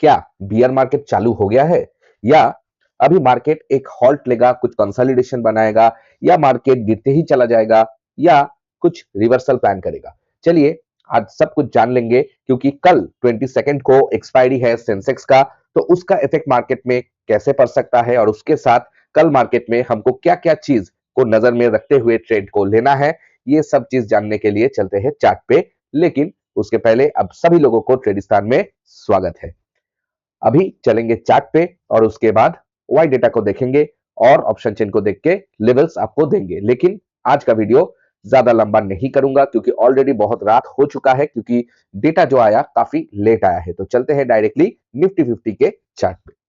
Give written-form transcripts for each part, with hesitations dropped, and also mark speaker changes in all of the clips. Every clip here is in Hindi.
Speaker 1: क्या बियर मार्केट चालू हो गया है या अभी मार्केट एक हॉल्ट लेगा, कुछ कंसोलिडेशन बनाएगा या मार्केट गिरते ही चला जाएगा या कुछ रिवर्सल प्लान करेगा। चलिए आज सब कुछ जान लेंगे क्योंकि कल 22 को एक्सपायरी है सेंसेक्स का, तो उसका इफेक्ट मार्केट में कैसे पड़ सकता है और उसके साथ कल मार्केट में हमको क्या-क्या चीज को नजर में रखते हुए ट्रेड को लेना है, ये सब चीज जानने के लिए चलते हैं चार्ट पे। लेकिन उसके पहले अब सभी लोगों को ट्रेडिस्तान में स्वागत है। अभी चलेंगे चार्ट पे और उसके बाद वाई डेटा को देखेंगे और ऑप्शन चेन को देख के लेवल्स आपको देंगे। लेकिन आज का वीडियो ज्यादा लंबा नहीं करूंगा क्योंकि ऑलरेडी बहुत रात हो चुका है, क्योंकि डेटा जो आया काफी लेट आया है। तो चलते हैं डायरेक्टली निफ्टी 50 के चार्ट पे।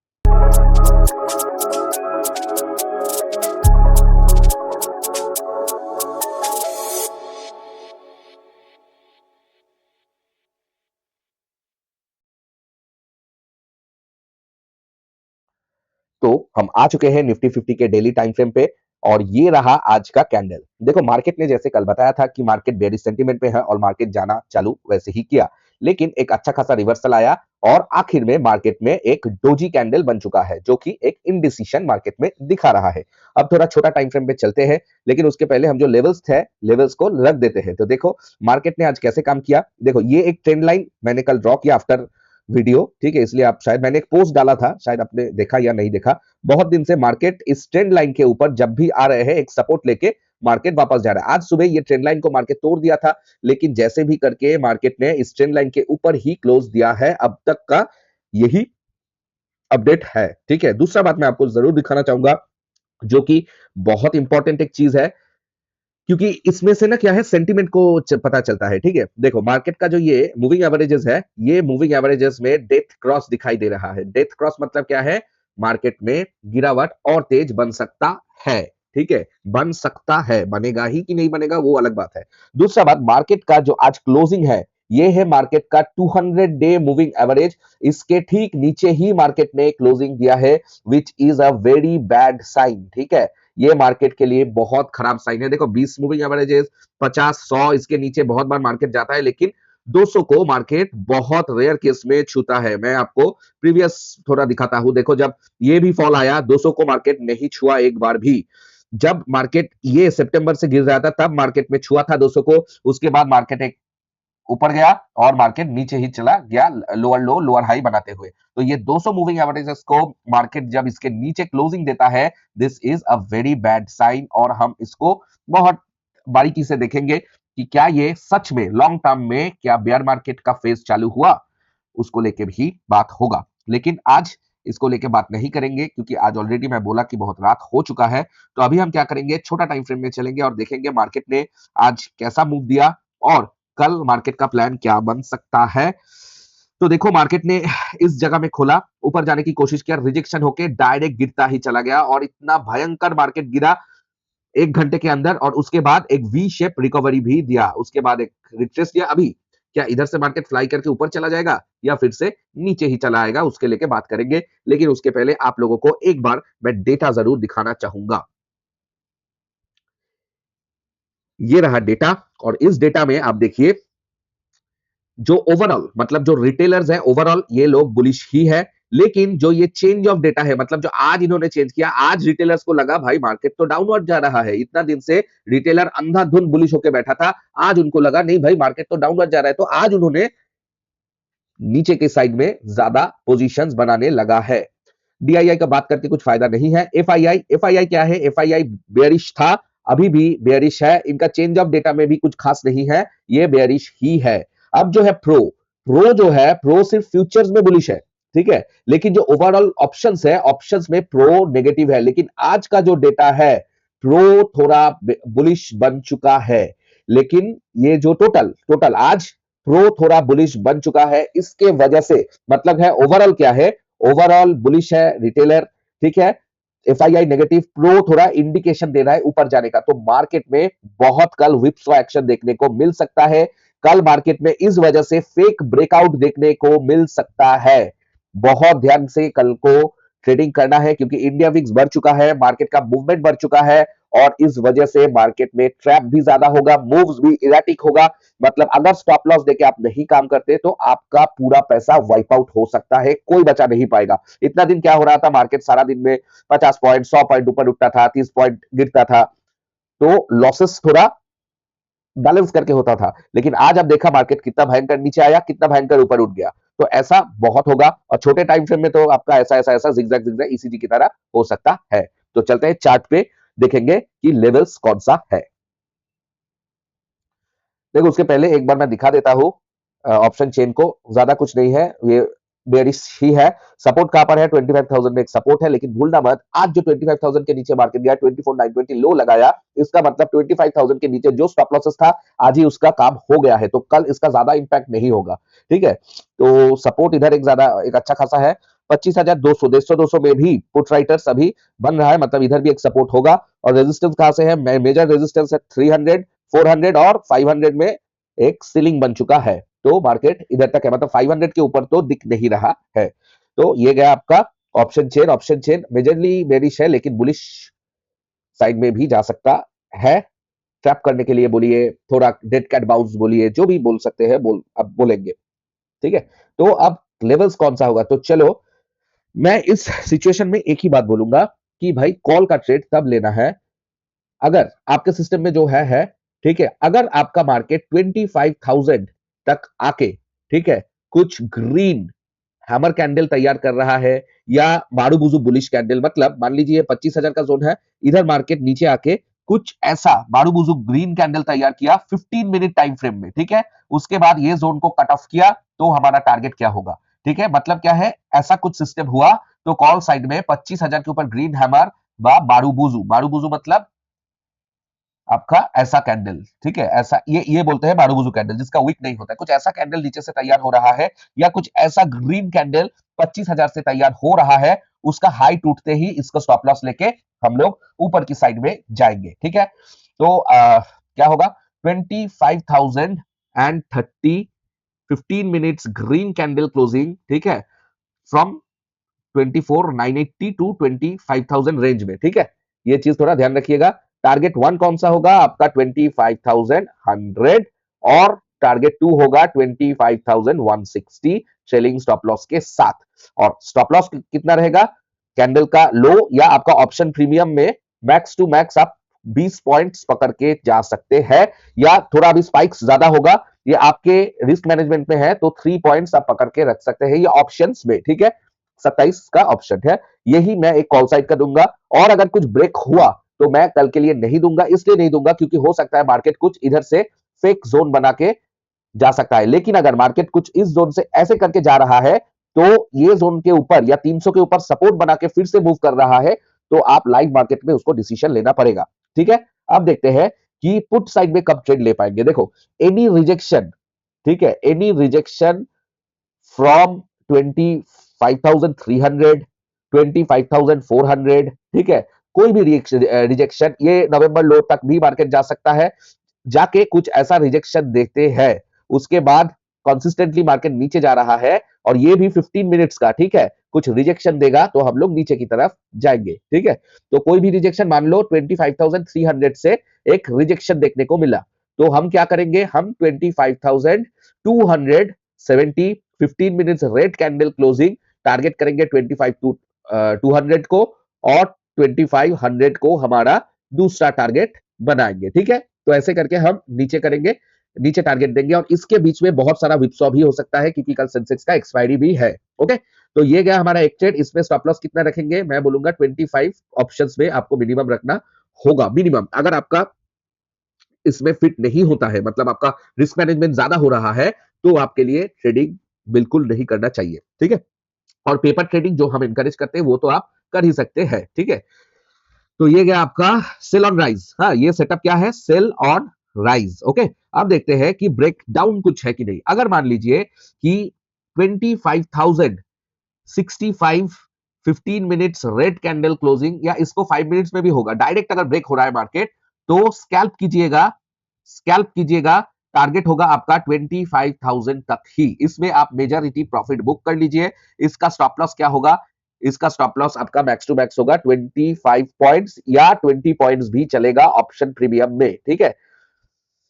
Speaker 1: तो हम आ चुके हैं निफ्टी 50 के डेली टाइम फ्रेम पे और ये रहा आज का कैंडल। देखो मार्केट ने जैसे कल बताया था कि मार्केट बेयरिश सेंटीमेंट पे है और मार्केट जाना चालू वैसे ही किया, लेकिन एक अच्छा खासा रिवर्सल आया और आखिर में मार्केट में एक डोजी कैंडल बन चुका है जो कि एक इंडिसीशन मार्केट में दिखा रहा है। अब थोड़ा छोटा टाइम फ्रेम पे चलते हैं, लेकिन उसके पहले हम जो लेवल्स थे लेवल्स को रख देते हैं। तो देखो मार्केट ने आज कैसे काम किया। देखो ये एक ट्रेंड लाइन मैंने कल ड्रॉ किया आफ्टर वीडियो, ठीक है, इसलिए आप शायद मैंने एक पोस्ट डाला था, शायद आपने देखा या नहीं देखा। बहुत दिन से मार्केट इस ट्रेंड लाइन के ऊपर जब भी आ रहे हैं एक सपोर्ट लेके मार्केट वापस जा रहा है। आज सुबह ये ट्रेंड लाइन को मार्केट तोड़ दिया था, लेकिन जैसे भी करके मार्केट ने इस ट्रेंड लाइन के ऊपर ही क्लोज दिया है। अब तक का यही अपडेट है, ठीक है। दूसरा बात मैं आपको जरूर दिखाना चाहूंगा जो कि बहुत इंपॉर्टेंट एक चीज है, क्योंकि इसमें से ना क्या है सेंटीमेंट को पता चलता है, ठीक है। देखो मार्केट का जो ये मूविंग एवरेजेस है, ये मूविंग एवरेजेस में डेथ क्रॉस दिखाई दे रहा है। डेथ क्रॉस मतलब क्या है, मार्केट में गिरावट और तेज बन सकता है, ठीक है। बन सकता है, बनेगा ही कि नहीं बनेगा वो अलग बात है। दूसरा बात, मार्केट का जो आज क्लोजिंग है ये है मार्केट का 200 डे मूविंग एवरेज, इसके ठीक नीचे ही मार्केट ने क्लोजिंग दिया है, which is a very bad sign, ठीक है। ये मार्केट के लिए बहुत खराब साइन है। देखो 20 मूविंग एवरेजेस, 50, 100 इसके नीचे बहुत बार मार्केट जाता है, लेकिन 200 को मार्केट बहुत रेयर केस में छूता है। मैं आपको प्रीवियस थोड़ा दिखाता हूं। देखो जब ये भी फॉल आया 200 को मार्केट नहीं छुआ एक बार भी। जब मार्केट ये सितंबर से गिर रहा था तब मार्केट में छुआ था 200 को, उसके बाद मार्केट एक ऊपर गया और मार्केट नीचे ही चला गया, लोअर लो लोअर हाई बनाते हुए। तो ये 200 मूविंग एवरेजेस को मार्केट जब इसके नीचे क्लोजिंग देता है, this is a very bad sign और हम इसको बहुत बारीकी से देखेंगे कि क्या ये सच में लॉन्ग टर्म में क्या बेयर मार्केट का फेज चालू हुआ, उसको लेके भी बात होगा। लेकिन आज इसको लेके बात नहीं करेंगे क्योंकि आज ऑलरेडी मैं बोला कि बहुत रात हो चुका है। तो अभी हम क्या करेंगे, छोटा टाइम फ्रेम में चलेंगे और देखेंगे मार्केट ने आज कैसा मूव दिया और कल मार्केट का प्लान क्या बन सकता है। तो देखो मार्केट ने इस जगह में खोला, ऊपर जाने की कोशिश किया, रिजेक्शन होके डायरेक्ट गिरता ही चला गया और इतना भयंकर मार्केट गिरा 1 घंटे के अंदर और उसके बाद एक वी शेप रिकवरी भी दिया, उसके बाद एक रिट्रेस दिया। अभी क्या इधर से मार्केट फ्लाई करके ऊपर चला जाएगा या फिर से नीचे ही चला आएगा, उसके लेके बात करेंगे। लेकिन उसके पहले आप लोगों को एक बार मैं डेटा जरूर दिखाना चाहूंगा। ये रहा डेटा और इस डेटा में आप देखिए जो ओवरऑल मतलब जो रिटेलर्स है ओवरऑल ये लोग बुलिश ही है, लेकिन जो ये चेंज ऑफ डेटा है मतलब जो आज इन्होंने चेंज किया, आज रिटेलर्स को लगा भाई मार्केट तो डाउनवर्ड जा रहा है। इतना दिन से रिटेलर अंधाधुंध बुलिश होकर बैठा था, आज उनको लगा नहीं भाई मार्केट तो डाउनवर्ड जा रहा है, तो आज उन्होंने नीचे के साइड में ज्यादा पोजीशंस बनाने लगा है। डीआईआई का बात करके कुछ फायदा नहीं है। एफआईआई, एफआईआई क्या है, एफआईआई बेयरिश था, अभी भी बेयरिश है, इनका चेंज ऑफ डेटा में भी कुछ खास नहीं है, ये बेयरिश ही है। अब जो है प्रो, प्रो जो है प्रो सिर्फ फ्यूचर्स में बुलिश है, ठीक है, लेकिन जो ओवरऑल ऑप्शंस है ऑप्शंस में प्रो नेगेटिव है। लेकिन आज का जो डेटा है प्रो थोड़ा बुलिश बन चुका है, लेकिन ये जो टोटल टोटल आज प्रो थोड़ा बुलिश बन चुका है, इसके वजह से मतलब है ओवरऑल क्या है, ओवरऑल बुलिश है रिटेलर, ठीक है। एफआईआई नेगेटिव, प्रो थोड़ा इंडिकेशन दे रहा है ऊपर जाने का, तो मार्केट में बहुत कल विप्स का एक्शन देखने को मिल सकता है। कल मार्केट में इस वजह से फेक ब्रेकआउट देखने को मिल सकता है। बहुत ध्यान से कल को ट्रेडिंग करना है, क्योंकि इंडिया विक्स बढ़ चुका है, मार्केट का मूवमेंट बढ़ चुका है और इस वजह से मार्केट में ट्रैप भी ज्यादा होगा, मूव्स भी इरेटिक होगा। मतलब अगर स्टॉप लॉस देके आप नहीं काम करते तो आपका पूरा पैसा वाइप आउट हो सकता है, कोई बचा नहीं पाएगा। इतना दिन क्या हो रहा था, मार्केट सारा दिन में 50 पॉइंट 100 पॉइंट ऊपर उठता था, 30 पॉइंट गिरता था, तो लॉसेस थोड़ा बैलेंस करके होता था। लेकिन आज आप देखा मार्केट कितना भयंकर नीचे आया, कितना भयंकर ऊपर उठ गया। तो ऐसा बहुत होगा और छोटे टाइम फ्रेम में तो आपका ऐसा ऐसा ऐसा जिगजैग जिगजैग ईसीजी की तरह हो सकता है। तो चलते हैं चार्ट पे, देखेंगे कि लेवल्स कौन सा है। देखो उसके पहले एक बार मैं दिखा देता हूं ऑप्शन चेन को, ज्यादा कुछ नहीं है, ये बेरिश ही है। सपोर्ट कहां पर है, 25,000 में एक सपोर्ट है, लेकिन भूलना मत आज जो 25,000 के नीचे मार्केट गया, 24,920 लो लगाया, इसका मतलब 25,000 के नीचे जो स्टॉप लॉसेस था आज ही उसका काम हो गया है, तो कल इसका ज्यादा इंपैक्ट नहीं होगा। ठीक है, तो सपोर्ट इधर एक ज्यादा एक अच्छा खासा है, 25,200 150-200 में भी पुट राइटर्स अभी बन रहा है, मतलब इधर भी एक सपोर्ट होगा। और रेजिस्टेंस कहां से है, मेजर रेजिस्टेंस है 300, 400 और 500 में एक सीलिंग बन चुका है, तो मार्केट इधर तक है, मतलब 500 के ऊपर तो दिख नहीं रहा है। तो ये गया आपका option chain. Option chain majorly bearish है, लेकिन बुलिश साइड में भी जा सकता है, ट्रैप करने के लिए बोलिए, थोड़ा डेड कैट बाउंस बोलिए, जो भी बोल सकते हैं अब बोलेंगे। ठीक है, तो अब लेवल्स कौन सा होगा, तो चलो मैं इस सिचुएशन में एक ही बात बोलूंगा कि भाई कॉल का ट्रेड तब लेना है अगर आपके सिस्टम में जो है ठीक है, अगर आपका मार्केट 25,000 तक आके, ठीक है, कुछ ग्रीन हैमर कैंडल तैयार कर रहा है या मारूबुजू बुलिश कैंडल, मतलब मान लीजिए 25,000 का जोन है, इधर मार्केट नीचे आके कुछ ऐसा मारूबुजू ग्रीन कैंडल तैयार किया 15 मिनट टाइम फ्रेम में, ठीक है, उसके बाद ये जोन को कट ऑफ किया, तो हमारा टारगेट क्या होगा। ठीक है, मतलब क्या है, ऐसा कुछ सिस्टम हुआ तो कॉल साइड में 25,000 के ऊपर ग्रीन हैमर व मारूबुजू, मारूबुजू मतलब आपका ऐसा कैंडल, ठीक है, ऐसा ये बोलते हैं मारूबुजू कैंडल, जिसका विक नहीं होता है, कुछ ऐसा कैंडल नीचे से तैयार हो रहा है या कुछ ऐसा ग्रीन कैंडल 25,000 से तैयार हो रहा है, उसका हाई टूटते ही इसको स्टॉप लॉस लेके हम लोग ऊपर की साइड में जाएंगे। ठीक है, तो क्या होगा, 25,030 15 मिनट्स ग्रीन कैंडल क्लोजिंग, ठीक है, फ्रॉम 24,980 टू 25,000 रेंज में। ठीक है, ये चीज थोड़ा ध्यान रखिएगा। टारगेट वन कौन सा होगा आपका, 25,100 और टारगेट टू होगा 25,160 ट्रेलिंग स्टॉप लॉस के साथ। और स्टॉप लॉस कितना रहेगा, कैंडल का लो या आपका ऑप्शन प्रीमियम में मैक्स टू मैक्स आप 20 पॉइंट्स पकड़ के जा सकते हैं, या थोड़ा अभी स्पाइक्स ज्यादा होगा, ये आपके रिस्क मैनेजमेंट में है, तो 3 पॉइंट्स आप पकड़ के रख सकते हैं ये ऑप्शंस में। ठीक है, 27 का ऑप्शन है, यही मैं एक कॉल साइड का दूंगा। और अगर कुछ ब्रेक हुआ तो मैं कल के लिए नहीं दूंगा, इसलिए नहीं दूंगा क्योंकि हो सकता है मार्केट कुछ इधर से फेक जोन बना के जा सकता है, लेकिन अगर मार्केट कुछ इस जोन से ऐसे करके जा रहा है तो ये जोन के ऊपर या 300 के ऊपर सपोर्ट बना के फिर से मूव कर रहा है, तो आप लाइव मार्केट में उसको डिसीजन लेना पड़ेगा। ठीक है, अब देखते हैं कि पुट साइड में कब ट्रेड ले पाएंगे। देखो एनी रिजेक्शन, ठीक है, एनी रिजेक्शन फ्रॉम 25,300 25,400, ठीक है, कोई भी रिजेक्शन ये नवंबर लो तक भी मार्केट जा सकता है, जाके कुछ ऐसा रिजेक्शन देखते हैं, उसके बाद कंसिस्टेंटली मार्केट नीचे जा रहा है और ये भी 15 मिनट्स का, ठीक है, कुछ रिजेक्शन देगा तो हम लोग नीचे की तरफ जाएंगे। ठीक है, तो कोई भी रिजेक्शन मान लो 25,300 से एक रिजेक्शन देखने को मिला, तो हम क्या करेंगे, हम 25,270 15 minutes red candle closing target करेंगे 25,200 को, और 25,100 को हमारा दूसरा टारगेट बनाएंगे। ठीक है, तो ऐसे करके हम नीचे करेंगे, नीचे टारगेट देंगे, और इसके बीच में बहुत सारा विपसॉ भी हो सकता है क्योंकि कल सेंसेक्स का एक्सपायरी भी है। ओके, तो ये गया हमारा एक ट्रेड, इसमें स्टॉप लॉस कितना रखेंगे, मैं बोलूंगा 25 ऑप्शंस में आपको मिनिमम रखना होगा, मिनिमम। अगर आपका इसमें फिट नहीं होता है, मतलब आपका रिस्क मैनेजमेंट ज्यादा हो रहा है, तो आपके लिए ट्रेडिंग बिल्कुल नहीं करना चाहिए। ठीक है, और पेपर ट्रेडिंग जो हम इनकरेज करते हैं वो तो आप कर ही सकते हैं। ठीक है, तो ये गया आपका सेल ऑन राइज। हाँ, ये सेटअप क्या है, सेल ऑन राइज। ओके, अब देखते हैं कि ब्रेक डाउन कुछ है कि नहीं। अगर मान लीजिए कि 25,065 15 मिनट्स रेड कैंडल क्लोजिंग, या इसको 5 मिनट्स में भी होगा, डायरेक्ट अगर ब्रेक हो रहा है मार्केट तो स्कैल्प कीजिएगा, स्कैल्प कीजिएगा, टारगेट होगा आपका 25,000 तक ही, इसमें आप मेजॉरिटी प्रॉफिट बुक कर लीजिए। इसका स्टॉप लॉस क्या होगा, इसका स्टॉप लॉस आपका मैक्स टू मैक्स होगा 25 पॉइंट्स या 20 पॉइंट्स भी चलेगा ऑप्शन प्रीमियम में, ठीक है।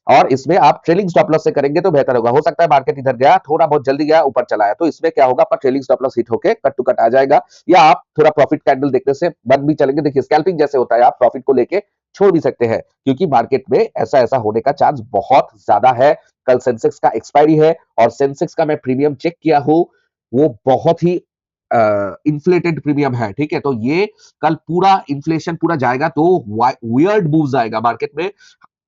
Speaker 1: और इसमें आप ट्रेलिंग स्टॉप लॉस से करेंगे तो बेहतर होगा। हो सकता है मार्केट इधर गया, थोड़ा बहुत जल्दी गया, ऊपर चला है, तो इसमें क्या होगा, आपका ट्रेलिंग स्टॉप लॉस हिट होके कट टू कट आ जाएगा, या आप थोड़ा प्रॉफिट कैंडल देखने से बंद भी चलेंगे। देखिए स्कैल्पिंग जैसे होता है, आप प्रॉफिट को लेके छोड़ भी सकते हैं, क्योंकि मार्केट में ऐसा ऐसा होने का चांस बहुत ज्यादा है। कल सेंसेक्स का एक्सपायरी है और सेंसेक्स का मैं प्रीमियम चेक किया हूं, वो बहुत ही इन्फ्लेटेड प्रीमियम है, ठीक है। तो ये कल पूरा इन्फ्लेशन पूरा जाएगा तो वियर्ड मूव्स आएगा मार्केट में।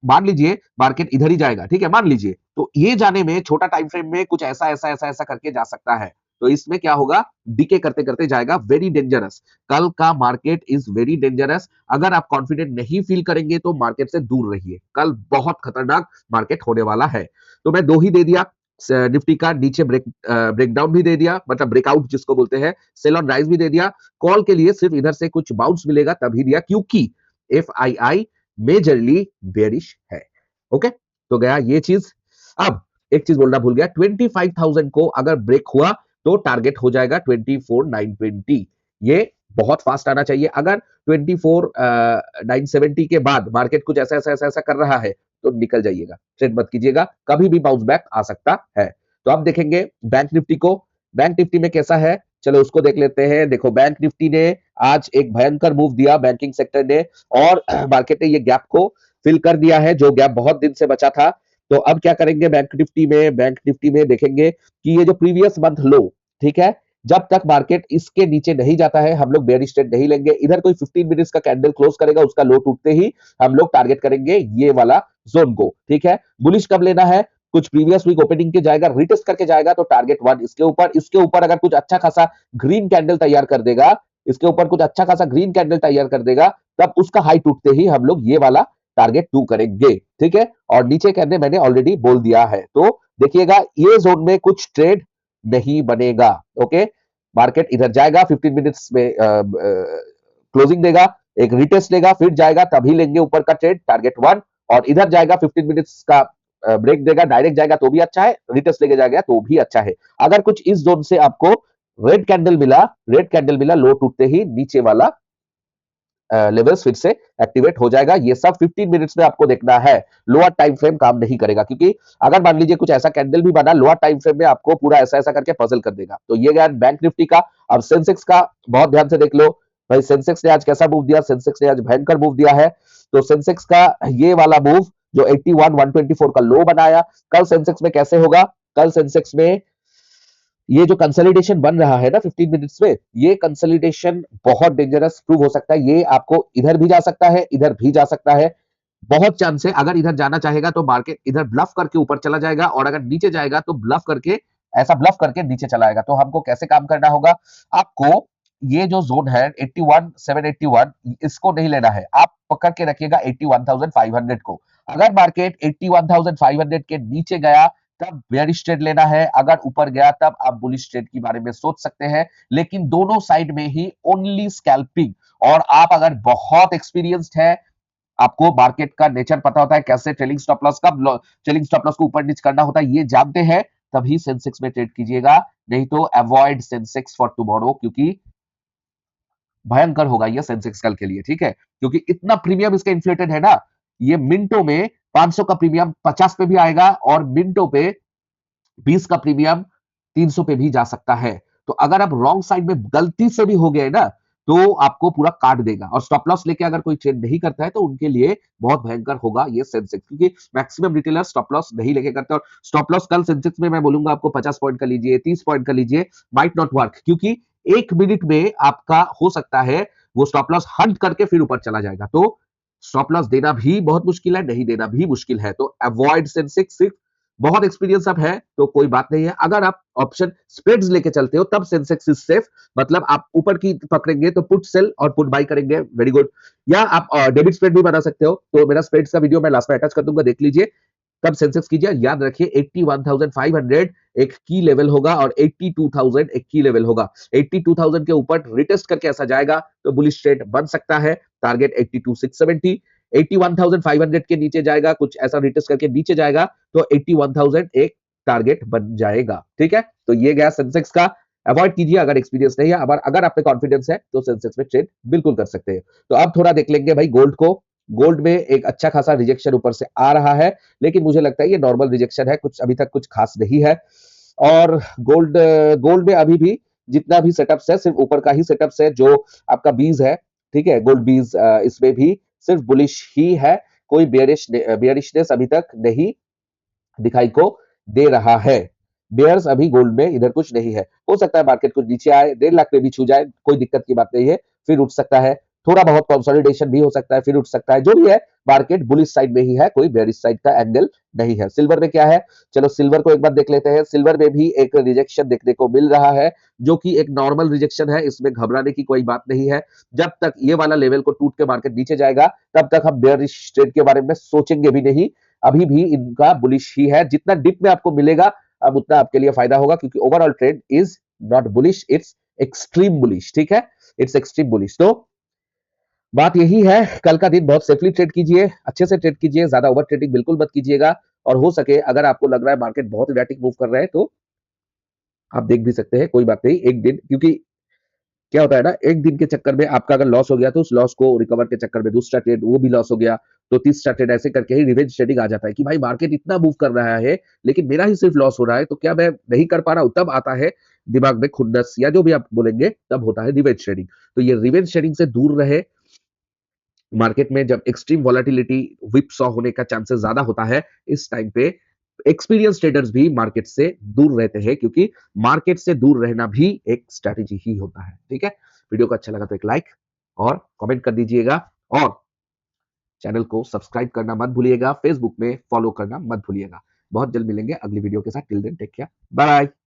Speaker 1: मान लीजिए मार्केट इधर ही जाएगा, ठीक है, मान लीजिए, तो ये जाने में छोटा टाइम फ्रेम में कुछ ऐसा ऐसा ऐसा ऐसा करके जा सकता है। तो इसमें क्या होगा, डीके करते करते जाएगा, वेरी डेंजरस। कल का मार्केट इज वेरी डेंजरस। अगर आप कॉन्फिडेंट नहीं फील करेंगे तो मार्केट से दूर रहिए, कल बहुत खतरनाक मार्केट होने वाला है। तो मैं दो ही दे दिया, निफ्टी का नीचे ब्रेकडाउन भी दे दिया, मतलब ब्रेकआउट जिसको बोलते हैं, सेल ऑन राइज भी दे दिया। कॉल के लिए सिर्फ इधर से कुछ बाउंस मिलेगा तभी दिया, क्योंकि एफआईआई मेजरली बेरिश है। ओके, तो गया ये चीज। अब एक चीज बोलना भूल गया, 25,000 को अगर ब्रेक हुआ तो टारगेट हो जाएगा 24,920। ये बहुत फास्ट आना चाहिए। अगर 24,970 के बाद मार्केट कुछ ऐसा ऐसा ऐसा ऐसा कर रहा है तो निकल जाइएगा, ट्रेड मत कीजिएगा, कभी भी बाउंस बैक आ सकता है। तो अब देखेंगे बैंक निफ्टी को। बैंक निफ्टी में कैसा है, चलो उसको देख लेते हैं। देखो बैंक निफ्टी ने आज एक भयंकर मूव दिया बैंकिंग सेक्टर ने, और मार्केट ने ये गैप को फिल कर दिया है, जो गैप बहुत दिन से बचा था। तो अब क्या करेंगे बैंक निफ्टी में, बैंक निफ्टी में देखेंगे कि ये जो प्रीवियस मंथ लो, ठीक है, जब तक मार्केट इसके नीचे नहीं जाता है हम लोग बेयरिश ट्रेड नहीं लेंगे। इधर कोई 15 मिनट्स का कैंडल क्लोज करेगा, उसका लो टूटते ही हम लोग टारगेट करेंगे ये वाला जोन को, ठीक है। बुलिश कब लेना है, कुछ प्रीवियस वीक ओपनिंग के जाएगा, रिटेस्ट करके जाएगा तो टारगेट 1 इसके ऊपर अगर कुछ अच्छा खासा ग्रीन कैंडल तैयार कर देगा, इसके ऊपर कुछ अच्छा खासा ग्रीन कैंडल तैयार कर देगा, तब उसका हाई टूटते ही हम लोग ये वाला टारगेट 2 करेंगे, ठीक है। और नीचे करने मैंने ऑलरेडी बोल दिया है। तो देखिएगा ये जोन में कुछ ट्रेड नहीं बनेगा। ओके, मार्केट इधर जाएगा, 15 मिनट्स में क्लोजिंग देगा, एक रिटेस्ट लेगा, फिर जाएगा, तभी लेंगे ऊपर का ट्रेड टारगेट 1। और इधर जाएगा 15 मिनट्स का ब्रेक देगा, डायरेक्ट जाएगा तो भी अच्छा है, रिटेस्ट लेके जाएगा तो भी अच्छा है। अगर कुछ इस जोन से आपको रेड कैंडल मिला, लो टूटते ही नीचे वाला लेवल्स फिर से एक्टिवेट हो जाएगा। ये सब 15 मिनट्स में आपको देखना है, लोअर टाइम फ्रेम काम नहीं करेगा, क्योंकि अगर मान लीजिए कुछ ऐसा कैंडल भी बना लोअर टाइम फ्रेम में, आपको पूरा ऐसा ऐसा करके पजल कर देगा। तो ये गया बैंक निफ्टी का। अब सेंसेक्स का बहुत ध्यान से देख लो भाई, सेंसेक्स ने आज कैसा मूव दिया, सेंसेक्स ने आज भयंकर मूव दिया है। तो सेंसेक्स का ये वाला मूव जो 81,124 का लो बनाया, कल सेंसेक्स में कैसे होगा, कल सेंसेक्स में ये जो कंसोलिडेशन बन रहा है ना 15 मिनट्स में, ये कंसोलिडेशन बहुत डेंजरस प्रूव हो सकता है। ये आपको इधर भी जा सकता है, इधर भी जा सकता है, बहुत चांस है। अगर इधर जाना चाहेगा तो मार्केट इधर ब्लफ करके ऊपर चला जाएगा, और अगर नीचे जाएगा तो ब्लफ करके नीचे चला आएगा। तो हमको कैसे काम करना होगा, आपको ये जो जोन है 81,781 इसको नहीं लेना है, आप पकड़ के रखिएगा 81,500 को। अगर मार्केट 81,500 के नीचे गया तब बेयरिश ट्रेड लेना है, अगर ऊपर गया तब आप बुलिश ट्रेड के बारे में सोच सकते हैं, लेकिन दोनों साइड में ही ओनली स्कैल्पिंग। और आप अगर बहुत एक्सपीरियंस्ड है, आपको मार्केट का नेचर पता होता है, कैसे ट्रेलिंग स्टॉप लॉस को ऊपर नीचे करना होता है, ये जानते हैं, तभी सेंसेक्स में ट्रेड कीजिएगा, नहीं तो अवॉइड सेंसेक्स फॉर टुमारो, क्योंकि भयंकर होगा ये सेंसेक्स कल के लिए, ठीक है। क्योंकि इतना प्रीमियम इसका इन्फ्लेटेड है ना, ये मिनटों में 500 का प्रीमियम 50 पे भी आएगा, और मिनटों पे 20 का प्रीमियम 300 पे भी जा सकता है। तो अगर आप रॉन्ग साइड में गलती से भी हो गए ना, तो आपको पूरा काट देगा। और स्टॉप लॉस लेके अगर कोई ट्रेड नहीं करता है तो उनके लिए बहुत भयंकर होगा ये सेंसेक्स, क्योंकि मैक्सिमम रिटेलर स्टॉप लॉस नहीं लेके करते। और स्टॉप लॉस कल सेंसेक्स में मैं बोलूंगा आपको 50 पॉइंट का लीजिए, 30 पॉइंट का लीजिए, माइट नॉट वर्क, क्योंकि एक मिनट में आपका हो सकता है वो स्टॉप लॉस हंट करके फिर ऊपर चला जाएगा। तो स्टॉप लॉस देना भी बहुत मुश्किल है, नहीं देना भी मुश्किल है। तो अवॉइड सेंसेक्स। सिर्फ बहुत एक्सपीरियंस अब है तो कोई बात नहीं है। अगर आप ऑप्शन स्प्रेड्स लेके चलते हो तब सेंसेक्स इज सेफ, मतलब आप ऊपर की पकड़ेंगे तो पुट सेल और पुट बाई करेंगे, वेरी गुड। या आप डेबिट स्प्रेड भी बना सकते हो, तो मेरा स्प्रेड्स का वीडियो मैं लास्ट में अटैच कर दूंगा, देख लीजिए। तब सेंसेक्स कीजिए, याद रखिए 81,500 एक की लेवल होगा और 82,000 एक की लेवल होगा। 82,000 के ऊपर रिटेस्ट करके ऐसा जाएगा तो बुलिश ट्रेड बन सकता है, टारगेट 82,670। 81,500 के नीचे जाएगा, कुछ ऐसा रिटेस्ट करके नीचे जाएगा तो 81,000 एक टारगेट बन जाएगा, ठीक है। तो ये गया सेंसेक्स का। अवॉइड कीजिए अगर एक्सपीरियंस नहीं है। अगर आप पे कॉन्फिडेंस है तो सेंसेक्स में ट्रेड बिल्कुल कर सकते हैं। तो अब थोड़ा देख लेंगे भाई गोल्ड को। गोल्ड में एक अच्छा खासा रिजेक्शन ऊपर से आ रहा है, लेकिन मुझे लगता है ये नॉर्मल रिजेक्शन है, कुछ अभी तक कुछ खास नहीं है। और गोल्ड गोल्ड में अभी भी जितना भी सेटअप्स है सिर्फ ऊपर का ही सेटअप्स है, जो आपका बीज है, ठीक है, गोल्ड बीज, इसमें भी सिर्फ बुलिश ही है, कोई बेयरिशनेस अभी तक नहीं दिखाई को दे रहा है। बेयर्स अभी गोल्ड में इधर कुछ नहीं है। हो सकता है मार्केट कुछ नीचे आए, 1.5 लाख पे भी छू जाए, कोई दिक्कत की बात नहीं है, फिर उठ सकता है। थोड़ा बहुत कंसोलिडेशन भी हो सकता है, फिर उठ सकता है। जो भी है, मार्केट बुलिश साइड में ही है, कोई बेयरिश साइड का एंगल नहीं है। सिल्वर में क्या है, चलो सिल्वर को एक बार देख लेते हैं। सिल्वर में भी एक रिजेक्शन देखने को मिल रहा है, जो कि एक नॉर्मल रिजेक्शन है, इसमें घबराने की कोई बात नहीं है। जब तक ये वाला लेवल को टूट के मार्केट नीचे जाएगा, तब तक हम बेयरिश ट्रेड के बारे में सोचेंगे भी नहीं। अभी भी इनका बुलिश ही है। जितना डिप में आपको मिलेगा, अब उतना आपके लिए फायदा होगा, क्योंकि overall trade is not bullish, it's extreme bullish. ठीक है, इट्स एक्सट्रीम बुलिश। तो बात यही है, कल का दिन बहुत सेफली ट्रेड कीजिए, अच्छे से ट्रेड कीजिए, ज्यादा ओवर ट्रेडिंग बिल्कुल मत कीजिएगा। और हो सके अगर आपको लग रहा है मार्केट बहुत इरेटिक मूव कर रहा है, तो आप देख भी सकते हैं, कोई बात नहीं, एक दिन, क्योंकि क्या होता है ना, एक दिन के चक्कर में आपका अगर लॉस हो गया तो उस लॉस को रिकवर के चक्कर में दूसरा ट्रेड वो भी लॉस हो गया, तो तीसरा ट्रेड, ऐसे करके ही रिवेंज ट्रेडिंग आ जाता है कि भाई मार्केट इतना मूव कर रहा है लेकिन मेरा ही सिर्फ लॉस हो रहा है, तो क्या मैं नहीं कर पा रहा हूं? तब आता है दिमाग में खुन्नस, या जो भी आप बोलेंगे, तब होता है रिवेंज ट्रेडिंग। तो ये रिवेंज ट्रेडिंग से दूर रहे। मार्केट में जब एक्सट्रीम वॉलेटिलिटी, विप सॉ होने का चांसेस ज्यादा होता है, इस टाइम पे एक्सपीरियंस ट्रेडर्स भी मार्केट से दूर रहते हैं, क्योंकि मार्केट से दूर रहना भी एक स्ट्रैटेजी ही होता है। ठीक है, वीडियो को अच्छा लगा तो एक लाइक और कमेंट कर दीजिएगा, और चैनल को सब्सक्राइब करना मत भूलिएगा, फेसबुक में फॉलो करना मत भूलिएगा। बहुत जल्द मिलेंगे अगली वीडियो के साथ। Till then take care, bye bye.